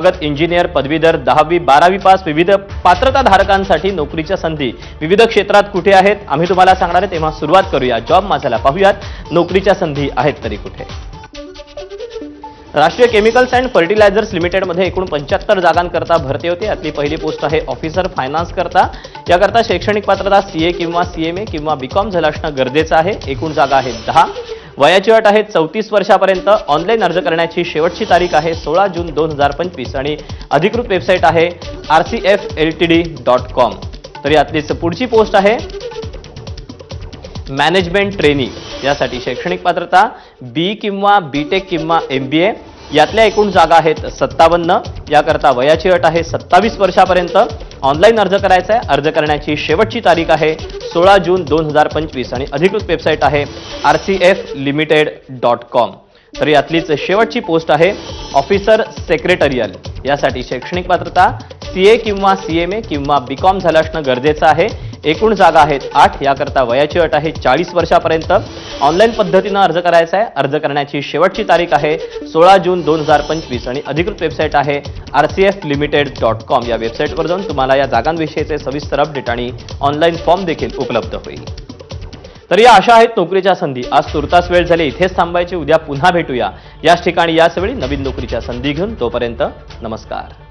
प्रगत इंजिनियर पदवीधर 10वी 12वी पास विविध पात्रता धारकांसाठी नोकरीच्या संधी विविध क्षेत्रात कुठे आहेत आम्ही तुम्हाला सांगणार आहे। तेव्हा सुरुवात करूया जॉब माझाला। पाहूयात नोकरीच्या संधी आहेत तरी कुठे। राष्ट्रीय केमिकल्स अँड फर्टिलायझर्स लिमिटेड मध्ये एकूण 75 जागांकरता भरती होते। यातली पहिली पोस्ट आहे ऑफिसर फायनान्स करता। याकरता शैक्षणिक पात्रता सीए किंवा सीएमए किंवा बीकॉम झालं असणं गरजेचं आहे। एकूण जागा आहेत 10। वयाची अट आहे 34 वर्षापर्यंत। ऑनलाईन अर्ज करण्याची शेवटची तारीख आहे 16 जून 2025 आणि अधिकृत वेबसाईट आहे rcfltd.com। तर यातलीच पुढची पोस्ट आहे मॅनेजमेंट ट्रेनी। यासाठी शैक्षणिक पात्रता बी किंवा बीटेक किंवा एमबीए। यातल्या एकूण जागा आहेत 57। याकरता वयाची अट आहे 27 वर्षापर्यंत। ऑनलाईन अर्ज करायचा आहे। अर्ज करण्याची शेवटची तारीख आहे 16 जून 2025 आणि अधिकृत वेबसाईट आहे rcflimited.com। तर यातलीच शेवटची पोस्ट आहे ऑफिसर सेक्रेटरियल। यासाठी शैक्षणिक पात्रता सीए किंवा सीएमए किंवा बीकॉम झालं असणं गरजेचं आहे। एकूण जागा आहेत 8। याकरता वयाची अट आहे 40 वर्षापर्यंत। ऑनलाईन पद्धतीनं अर्ज करायचा आहे। अर्ज करण्याची शेवटची तारीख आहे 16 जून 2025 आणि अधिकृत वेबसाईट आहे rcflimited.com। या वेबसाईटवर जाऊन तुम्हाला या जागांविषयीचे सविस्तर अपडेट आणि ऑनलाईन फॉर्म देखील उपलब्ध होईल। तर या अशा आहेत नोकरीच्या संधी। आज तुर्तास वेळ झाली, इथेच थांबायची। उद्या पुन्हा भेटूया याच ठिकाणी याच वेळी नवीन नोकरीच्या संधी घेऊन। तोपर्यंत नमस्कार।